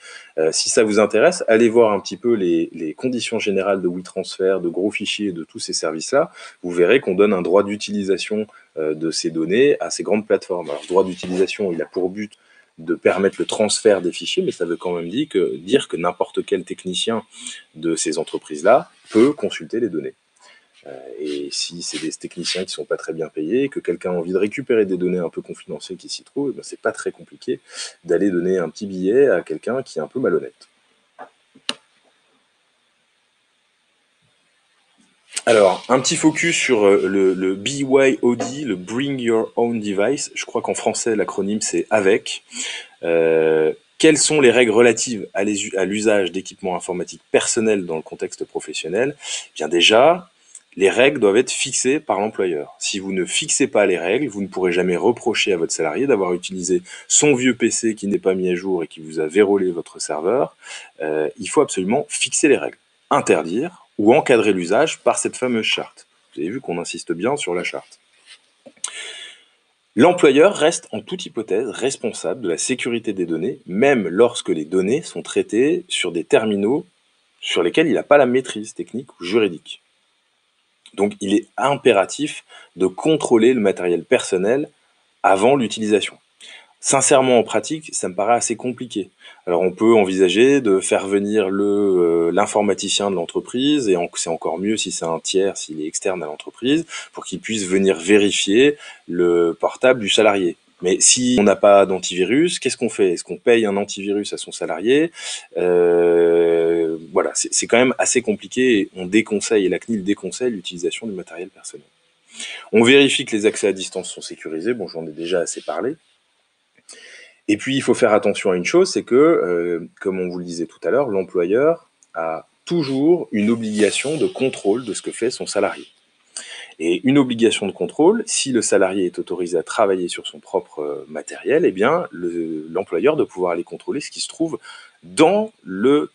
Si ça vous intéresse, allez voir un petit peu les conditions générales de WeTransfer, de gros fichiers, de tous ces services-là. Vous verrez qu'on donne un droit d'utilisation de ces données à ces grandes plateformes. Alors, le droit d'utilisation, il a pour but de permettre le transfert des fichiers, mais ça veut quand même dire que n'importe quel technicien de ces entreprises-là peut consulter les données. Et si c'est des techniciens qui ne sont pas très bien payés, que quelqu'un a envie de récupérer des données un peu confidentielles qui s'y trouvent, ben c'est pas très compliqué d'aller donner un petit billet à quelqu'un qui est un peu malhonnête. Alors, un petit focus sur le BYOD, le Bring Your Own Device. Je crois qu'en français, l'acronyme, c'est AVEC. Quelles sont les règles relatives à l'usage d'équipements informatiques personnels dans le contexte professionnel? Bien déjà, les règles doivent être fixées par l'employeur. Si vous ne fixez pas les règles, vous ne pourrez jamais reprocher à votre salarié d'avoir utilisé son vieux PC qui n'est pas mis à jour et qui vous a vérolé votre serveur. Il faut absolument fixer les règles, interdire ou encadrer l'usage par cette fameuse charte. Vous avez vu qu'on insiste bien sur la charte. L'employeur reste en toute hypothèse responsable de la sécurité des données, même lorsque les données sont traitées sur des terminaux sur lesquels il n'a pas la maîtrise technique ou juridique. Donc il est impératif de contrôler le matériel personnel avant l'utilisation. Sincèrement, en pratique, ça me paraît assez compliqué. Alors on peut envisager de faire venir l'informaticien de l'entreprise, et c'est encore mieux si c'est un tiers, s'il est externe à l'entreprise, pour qu'il puisse venir vérifier le portable du salarié. Mais si on n'a pas d'antivirus, qu'est-ce qu'on fait? Est-ce qu'on paye un antivirus à son salarié? Voilà, c'est quand même assez compliqué, et on déconseille, et la CNIL déconseille l'utilisation du matériel personnel. On vérifie que les accès à distance sont sécurisés, bon j'en ai déjà assez parlé. Et puis il faut faire attention à une chose, c'est que, comme on vous le disait tout à l'heure, l'employeur a toujours une obligation de contrôle de ce que fait son salarié. Et une obligation de contrôle, si le salarié est autorisé à travailler sur son propre matériel, eh bien l'employeur doit pouvoir aller contrôler ce qui se trouve dans le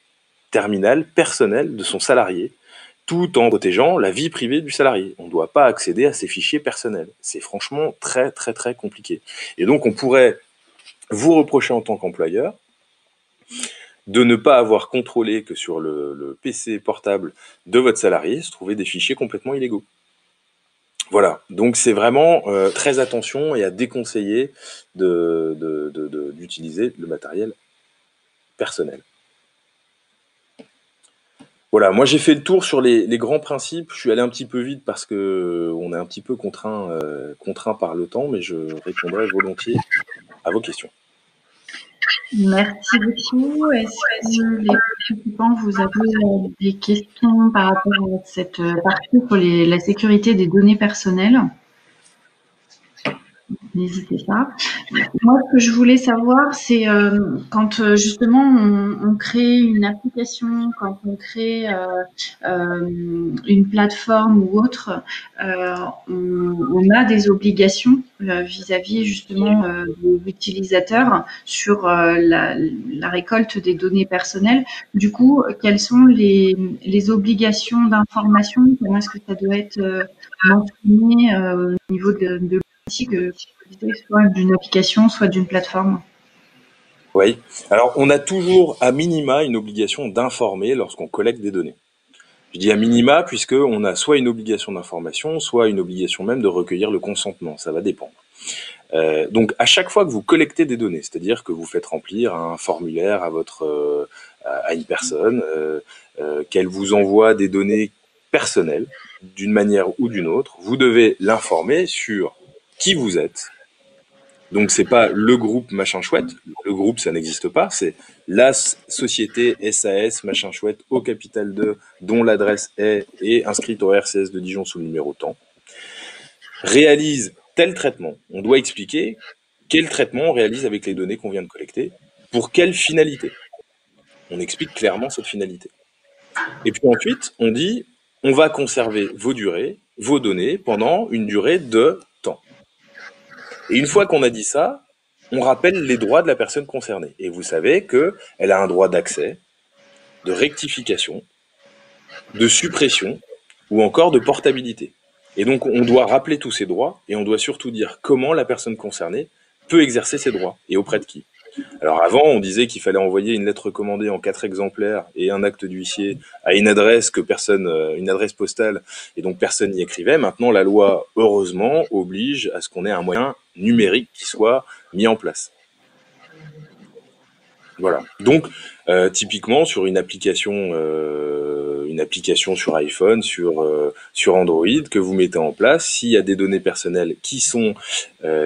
terminal personnel de son salarié, tout en protégeant la vie privée du salarié. On ne doit pas accéder à ses fichiers personnels. C'est franchement très très très compliqué. Et donc on pourrait vous reprocher en tant qu'employeur de ne pas avoir contrôlé que sur le PC portable de votre salarié se trouvaient des fichiers complètement illégaux. Voilà, donc c'est vraiment très attention et à déconseiller d'utiliser le matériel personnel. Voilà, moi j'ai fait le tour sur les grands principes. Je suis allé un petit peu vite parce que on est un petit peu contraint par le temps, mais je répondrai volontiers à vos questions. Merci beaucoup. Est-ce que les participants, vous avez des questions par rapport à cette partie sur la sécurité des données personnelles? N'hésitez pas. Moi, ce que je voulais savoir, c'est quand justement on crée une application, quand on crée une plateforme ou autre, on a des obligations vis-à-vis justement de l'utilisateur sur la récolte des données personnelles. Du coup, quelles sont les obligations d'information? Comment est-ce que ça doit être mentionné au niveau de l'outil soit d'une application, soit d'une plateforme? Oui, alors on a toujours à minima une obligation d'informer lorsqu'on collecte des données. Je dis à minima puisqu'on a soit une obligation d'information, soit une obligation même de recueillir le consentement, ça va dépendre. Donc à chaque fois que vous collectez des données, c'est-à-dire que vous faites remplir un formulaire à une personne, qu'elle vous envoie des données personnelles d'une manière ou d'une autre, vous devez l'informer sur qui vous êtes. Donc c'est pas le groupe machin chouette, le groupe ça n'existe pas, c'est la société SAS machin chouette au capital 2 dont l'adresse est et inscrite au RCS de Dijon sous le numéro tant, réalise tel traitement. On doit expliquer quel traitement on réalise avec les données qu'on vient de collecter, pour quelle finalité. On explique clairement cette finalité. Et puis ensuite, on dit, on va conserver vos données pendant une durée de temps. Et une fois qu'on a dit ça, on rappelle les droits de la personne concernée. Et vous savez qu'elle a un droit d'accès, de rectification, de suppression ou encore de portabilité. Et donc on doit rappeler tous ces droits et on doit surtout dire comment la personne concernée peut exercer ses droits et auprès de qui. Alors avant, on disait qu'il fallait envoyer une lettre recommandée en 4 exemplaires et un acte d'huissier à une adresse une adresse postale, et donc personne n'y écrivait. Maintenant, la loi, heureusement, oblige à ce qu'on ait un moyen numérique qui soit mis en place. Voilà. Donc, typiquement, sur une application sur iPhone, sur Android que vous mettez en place, s'il y a des données personnelles qui sont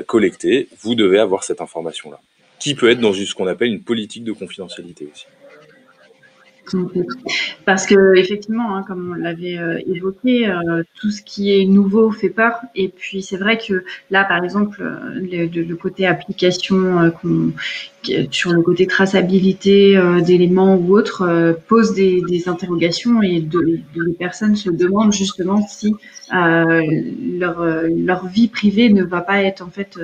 collectées, vous devez avoir cette information-là, qui peut être dans ce qu'on appelle une politique de confidentialité aussi. Parce que effectivement, hein, comme on l'avait évoqué, tout ce qui est nouveau fait peur. Et puis c'est vrai que là, par exemple, le côté application, sur le côté traçabilité d'éléments ou autres, pose des interrogations et les personnes se demandent justement si leur vie privée ne va pas être en fait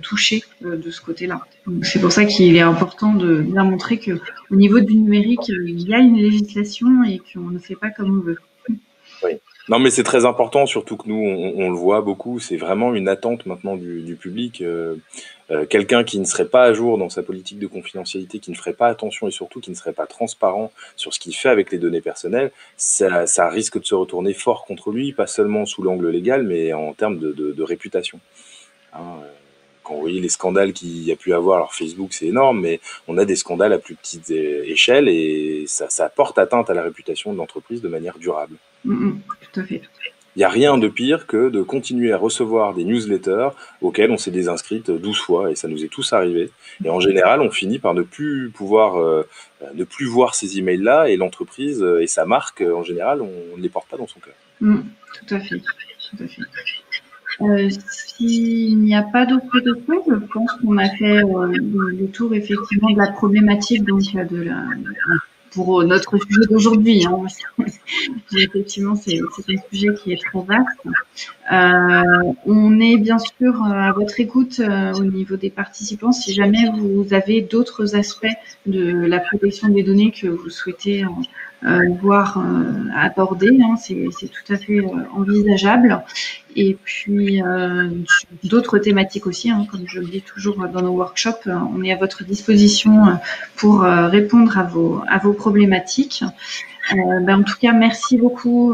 touchée de ce côté-là. C'est pour ça qu'il est important de bien montrer que au niveau du numérique, il y a une législation et qu'on ne fait pas comme on veut. Oui. Non, mais c'est très important, surtout que nous, on le voit beaucoup. C'est vraiment une attente maintenant du public. Quelqu'un qui ne serait pas à jour dans sa politique de confidentialité, qui ne ferait pas attention et surtout qui ne serait pas transparent sur ce qu'il fait avec les données personnelles, ça risque de se retourner fort contre lui, pas seulement sous l'angle légal, mais en termes de réputation. Hein, quand vous voyez les scandales qu'il y a pu avoir, alors Facebook c'est énorme, mais on a des scandales à plus petite échelle et ça porte atteinte à la réputation de l'entreprise de manière durable. Tout à fait. Il n'y a rien de pire que de continuer à recevoir des newsletters auxquelles on s'est désinscrite 12 fois, et ça nous est tous arrivé. Et en général, on finit par ne plus pouvoir, ne plus voir ces emails-là, et l'entreprise et sa marque, en général, on ne les porte pas dans son cœur. Tout à fait. Tout à fait. S'il n'y a pas d'autres questions, je pense qu'on a fait le tour effectivement de la problématique donc pour notre sujet d'aujourd'hui. Hein. Effectivement, c'est un sujet qui est très vaste. On est bien sûr à votre écoute au niveau des participants. Si jamais vous avez d'autres aspects de la protection des données que vous souhaitez voir aborder, hein, c'est tout à fait envisageable. Et puis d'autres thématiques aussi, hein, comme je le dis toujours dans nos workshops, on est à votre disposition pour répondre à vos problématiques. En tout cas, merci beaucoup,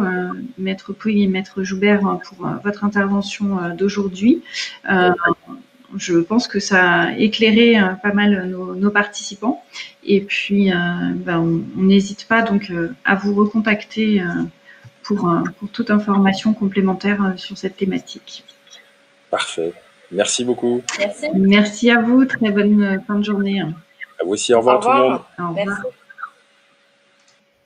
Maître Pouille et Maître Joubert, pour votre intervention d'aujourd'hui. Je pense que ça a éclairé pas mal nos participants. Et puis, on n'hésite pas donc à vous recontacter pour toute information complémentaire sur cette thématique. Parfait. Merci beaucoup. Merci. Merci à vous. Très bonne fin de journée. À vous aussi. Au revoir, tout le monde. Au revoir. Merci.